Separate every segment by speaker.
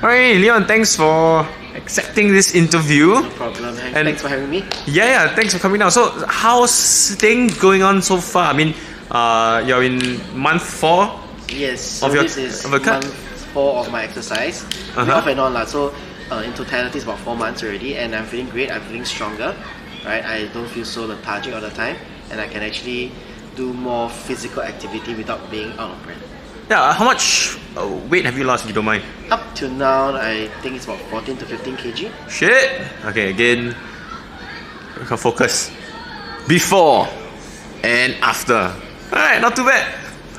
Speaker 1: Alright, Leon, thanks for accepting this interview.
Speaker 2: No problem.
Speaker 1: And
Speaker 2: Thanks for having me.
Speaker 1: Yeah, thanks for coming down. So, how's things going on so far? I mean, you're in month 4.
Speaker 2: Yes, so
Speaker 1: of your,
Speaker 2: this is
Speaker 1: of a cut?
Speaker 2: month 4 of my exercise. Off and on lah. So in totality it's about 4 months already, and I'm feeling great. I'm feeling stronger, right? I don't feel so lethargic all the time, and I can actually do more physical activity without being out of breath.
Speaker 1: Yeah, how much weight have you lost, if you don't mind?
Speaker 2: Up to now, I think it's about 14 to 15 kg.
Speaker 1: Shit! Okay, again, focus. Before and after. Alright, not too bad.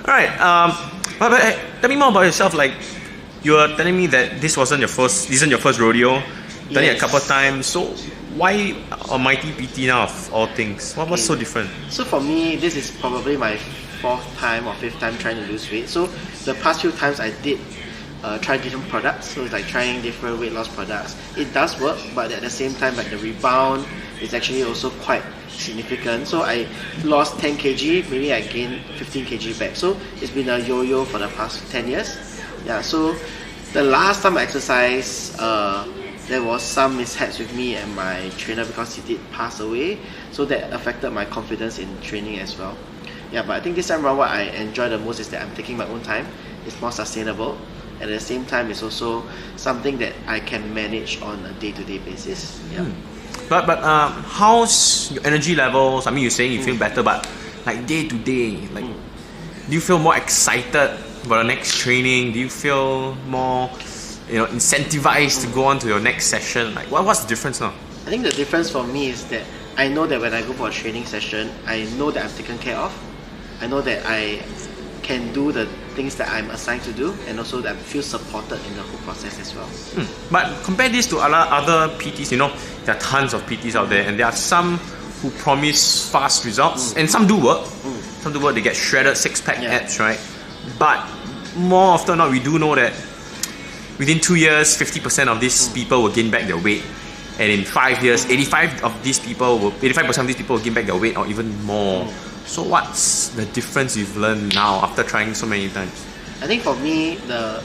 Speaker 1: Alright, but hey, tell me more about yourself. Like, you were telling me that this isn't your first rodeo. Done it a couple of times. So why Almighty PT now of all things? What's so different?
Speaker 2: So for me, this is probably my 4th time or 5th time trying to lose weight. So the past few times I did try different products. So it's like trying different weight loss products. It does work, but at the same time, like the rebound is actually also quite significant. So I lost 10 kg, maybe I gained 15 kg back. So it's been a yo-yo for the past 10 years. Yeah, so the last time I exercised, there was some mishaps with me and my trainer because he did pass away. So that affected my confidence in training as well. Yeah, but I think this time around what I enjoy the most is that I'm taking my own time. It's more sustainable. At the same time, it's also something that I can manage on a day-to-day basis. Yeah.
Speaker 1: But how's your energy levels? I mean, you're saying you feel better, but like day to day, like do you feel more excited about the next training? Do you feel more, incentivized to go on to your next session? Like, what's the difference now?
Speaker 2: I think the difference for me is that I know that when I go for a training session, I know that I'm taken care of. I know that I can do the things that I'm assigned to do, and also that I feel supported in the whole process as well.
Speaker 1: But compare this to other PTs, there are tons of PTs out there, and there are some who promise fast results, and some do work. Some do work, they get shredded six-pack abs, right? But more often than not, we do know that within 2 years, 50% of these people will gain back their weight. And in 5 years, 85% of these people will gain back their weight or even more. So what's the difference you've learned now after trying so many times?
Speaker 2: I think for me, the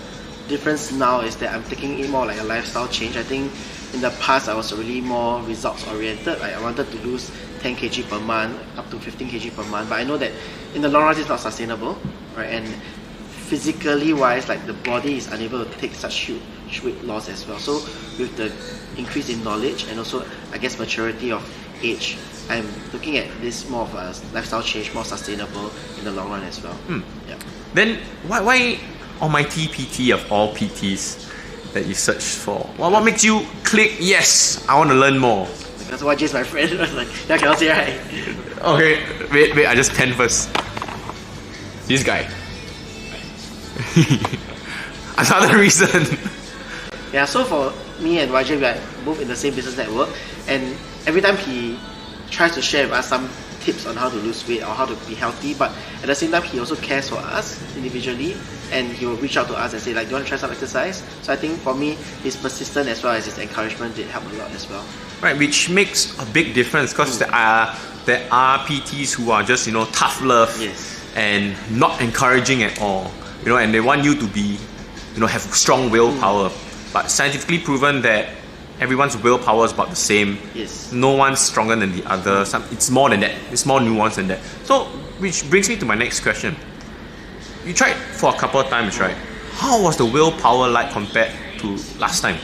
Speaker 2: difference now is that I'm taking it more like a lifestyle change. I think in the past I was really more results oriented. Like I wanted to lose 10 kg per month, up to 15 kg per month. But I know that in the long run it's not sustainable, right? And physically wise, like the body is unable to take such huge weight loss as well. So with the increase in knowledge and also I guess maturity of age, I'm looking at this more of a lifestyle change, more sustainable in the long run as well. Yeah.
Speaker 1: Then why Almighty PT of all PTs that you searched for? What makes you click, yes, I want to learn more?
Speaker 2: Because YJ is my friend. I was like, yeah, cannot say right.
Speaker 1: Okay, wait, I just pen first. This guy. Another reason.
Speaker 2: Yeah, so for me and YJ, we are both in the same business network, and every time he tries to share with us some tips on how to lose weight or how to be healthy, but at the same time he also cares for us individually, and he will reach out to us and say like, do you want to try some exercise? So I think for me, his persistence as well as his encouragement did help a lot as well.
Speaker 1: Right, which makes a big difference because there are PTs who are just tough love and not encouraging at all, and they want you to be have strong willpower, but scientifically proven that everyone's willpower is about the same. No one's stronger than the other. It's more than that. It's more nuanced than that. So, which brings me to my next question. You tried for a couple of times, right? How was the willpower like compared to last time?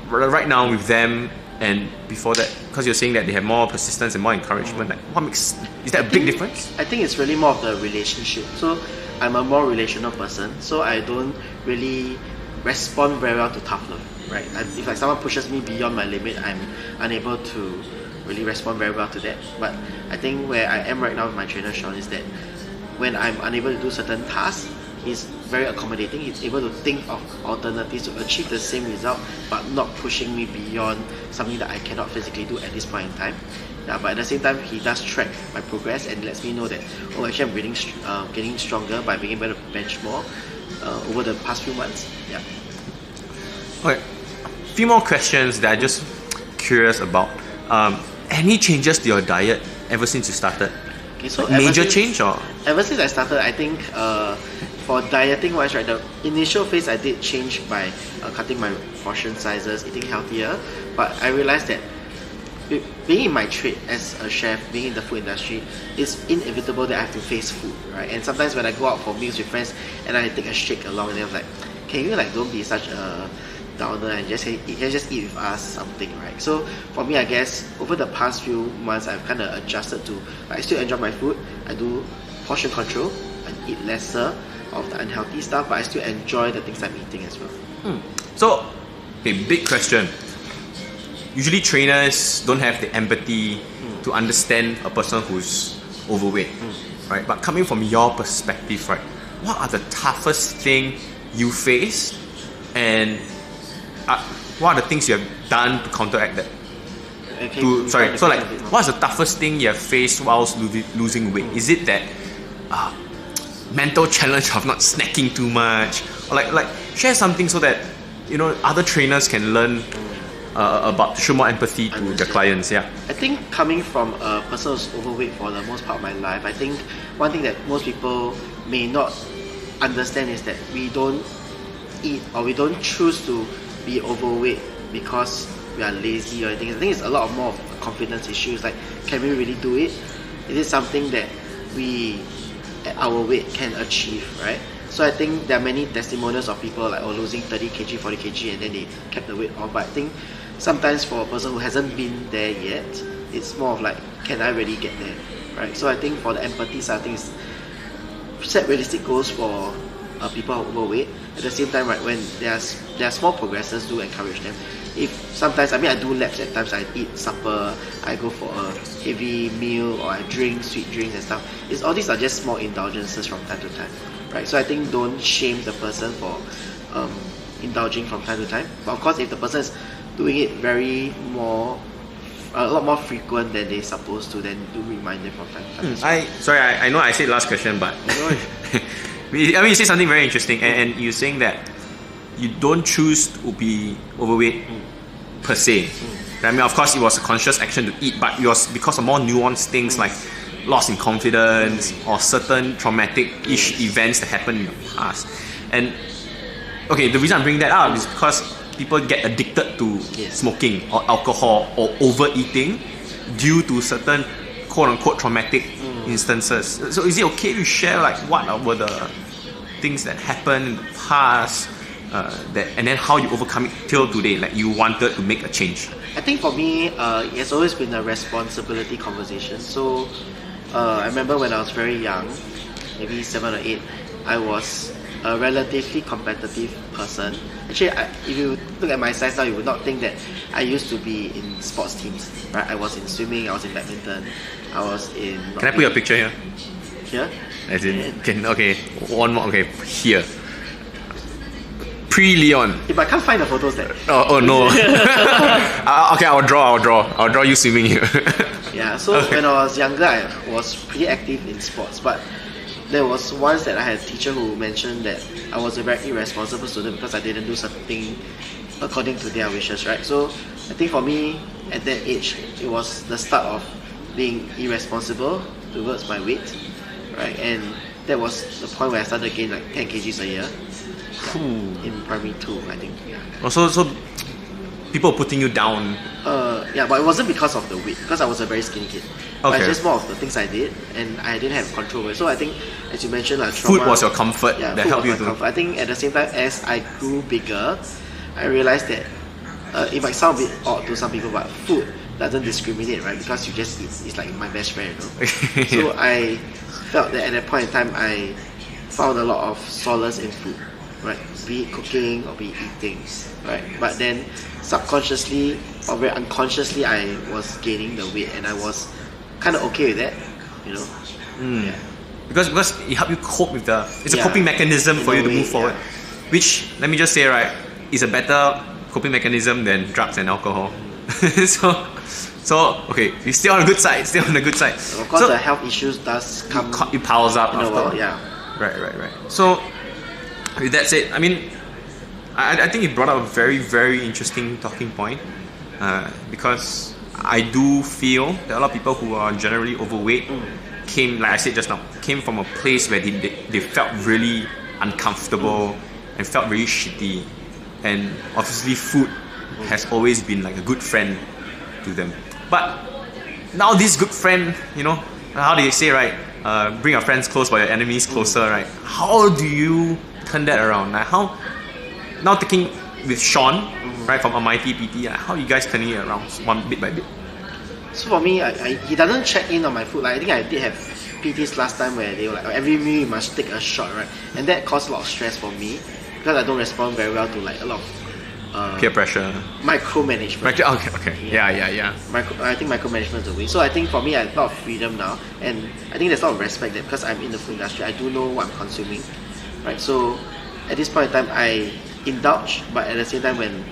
Speaker 1: Right now with them and before that, because you're saying that they have more persistence and more encouragement. Like, is that a big difference?
Speaker 2: I think it's really more of the relationship. So, I'm a more relational person, so I don't really respond very well to tough love. Right? If like someone pushes me beyond my limit, I'm unable to really respond very well to that. But I think where I am right now with my trainer Sean is that when I'm unable to do certain tasks, he's very accommodating. He's able to think of alternatives to achieve the same result, but not pushing me beyond something that I cannot physically do at this point in time. Yeah, but at the same time, he does track my progress and lets me know that actually I'm getting stronger by being able to bench more over the past few months. Yeah.
Speaker 1: Okay. Few more questions that I'm just curious about. Any changes to your diet ever since you started?
Speaker 2: Okay, so
Speaker 1: major change or?
Speaker 2: Ever since I started, I think for dieting wise, right, the initial phase I did change by cutting my portion sizes, eating healthier. But I realized that being in my trade as a chef, being in the food industry, it's inevitable that I have to face food, right? And sometimes when I go out for meals with friends and I take a shake along, and they're like, can you like don't be such a downer and just eat with us something, right? So for me, I guess over the past few months, I've kind of adjusted to, I still enjoy my food. I do portion control. I eat lesser of the unhealthy stuff, but I still enjoy the things I'm eating as well.
Speaker 1: So, okay, big question. Usually trainers don't have the empathy to understand a person who's overweight, right? But coming from your perspective, right, what are the toughest thing you face, and what are the things you have done to counteract that? What's the toughest thing you have faced whilst losing weight? Is it that mental challenge of not snacking too much, or like share something so that other trainers can learn about to show more empathy to their clients? Yeah,
Speaker 2: I think coming from a person who's overweight for the most part of my life, I think one thing that most people may not understand is that we don't eat or we don't choose to be overweight because we are lazy or anything. I think it's a lot more of confidence issues, like can we really do it? Is it something that we at our weight can achieve, right? So I think there are many testimonials of people like losing 30 kg, 40 kg and then they kept the weight off. But I think sometimes for a person who hasn't been there yet, it's more of like, can I really get there, right? So I think for the empathy side, I think it's set realistic goals for people who are overweight. At the same time, right, when there are small progresses, do encourage them. If sometimes, I do laps at times, I eat supper, I go for a heavy meal, or I drink sweet drinks and stuff. All these are just small indulgences from time to time, right? So I think don't shame the person for indulging from time to time. But of course, if the person is doing it a lot more frequent than they're supposed to, then do remind them from time to time.
Speaker 1: I know I said last question, but you said something very interesting, and you're saying that you don't choose to be overweight per se. Of course, it was a conscious action to eat, but it was because of more nuanced things like loss in confidence or certain traumatic-ish events that happened in the past. And okay, the reason I'm bringing that up is because people get addicted to smoking or alcohol or overeating due to certain quote-unquote traumatic instances. So is it okay to share like what were the things that happened in the past, and then how you overcome it till today, like you wanted to make a change?
Speaker 2: I think for me, it's always been a responsibility conversation. So I remember when I was very young, maybe 7 or 8, I was a relatively competitive person. Actually, if you look at my size now, you would not think that I used to be in sports teams, right? I was in swimming, I was in badminton, I was in...
Speaker 1: Can I put your picture here?
Speaker 2: Here?
Speaker 1: As in, one more, here. Pre-Leon.
Speaker 2: If I can't find the photos there.
Speaker 1: Oh no. Okay, I'll draw you swimming here.
Speaker 2: Yeah, so when I was younger, I was pretty active in sports, but there was once that I had a teacher who mentioned that I was a very irresponsible student because I didn't do something according to their wishes, right? So I think for me, at that age, it was the start of being irresponsible towards my weight, right? And that was the point where I started to gain like 10 kgs a year. In primary 2, I think. Yeah.
Speaker 1: So people putting you down.
Speaker 2: Yeah, but it wasn't because of the weight, because I was a very skinny kid. But it's just more of the things I did, and I didn't have control over it. So I think, as you mentioned, trauma,
Speaker 1: food was your comfort that helped you to.
Speaker 2: I think at the same time, as I grew bigger, I realized that it might sound a bit odd to some people, but food doesn't discriminate, right? Because you just eat, it's like my best friend, So I felt that at that point in time, I found a lot of solace in food, right? Be it cooking or be it eating, right? But then subconsciously or very unconsciously, I was gaining the weight, and I was kind of okay with that, Yeah.
Speaker 1: Because it helped you cope with it's a coping mechanism for you to move forward. Which, let me just say, right, is a better coping mechanism than drugs and alcohol. So okay, you're still on the good side.
Speaker 2: Of course, the health issues does come.
Speaker 1: It piles up
Speaker 2: in a while, yeah.
Speaker 1: Right. So with that said, I think it brought up a very, very interesting talking point, because I do feel that a lot of people who are generally overweight came, like I said just now, came from a place where they felt really uncomfortable and felt very shitty. And obviously food has always been like a good friend to them. But now this good friend, you know, how do you say, right? Bring your friends close but your enemies closer, right? How do you turn that around? Like how, now taking with Sean, right, from Almighty PT, how are you guys turning it around one bit by bit?
Speaker 2: So for me, he doesn't check in on my food. Like I think I did have PTs last time where they were like, every meal you must take a shot, right? And that caused a lot of stress for me because I don't respond very well to like a lot of
Speaker 1: peer pressure,
Speaker 2: micromanagement.
Speaker 1: Okay. Yeah.
Speaker 2: I think micromanagement is the way. So I think for me, I have a lot of freedom now, and I think there's a lot of respect that because I'm in the food industry, I do know what I'm consuming, right? So at this point in time, I indulge, but at the same time, when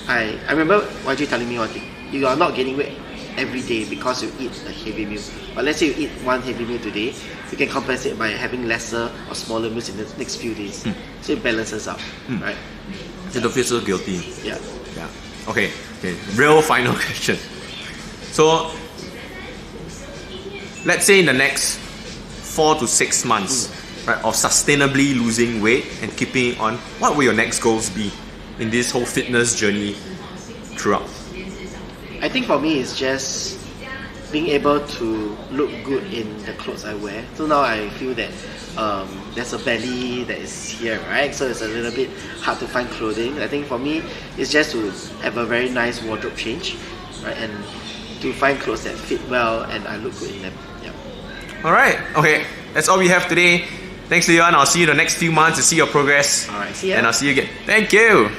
Speaker 2: I remember YG telling me one thing: you are not gaining weight every day because you eat a heavy meal. But let's say you eat one heavy meal today, you can compensate by having lesser or smaller meals in the next few days. So it balances out, right?
Speaker 1: You don't feel so guilty.
Speaker 2: Yeah.
Speaker 1: Okay. Real final question. So, let's say in the next 4 to 6 months, right, of sustainably losing weight and keeping it on, what will your next goals be in this whole fitness journey throughout?
Speaker 2: I think for me, it's just being able to look good in the clothes I wear. So now I feel that there's a belly that is here, right? So it's a little bit hard to find clothing. I think for me, it's just to have a very nice wardrobe change, right? And to find clothes that fit well and I look good in them. Yeah.
Speaker 1: Alright, okay. That's all we have today. Thanks, Leon. I'll see you the next few months to see your progress.
Speaker 2: Alright, see ya.
Speaker 1: And I'll see you again. Thank you.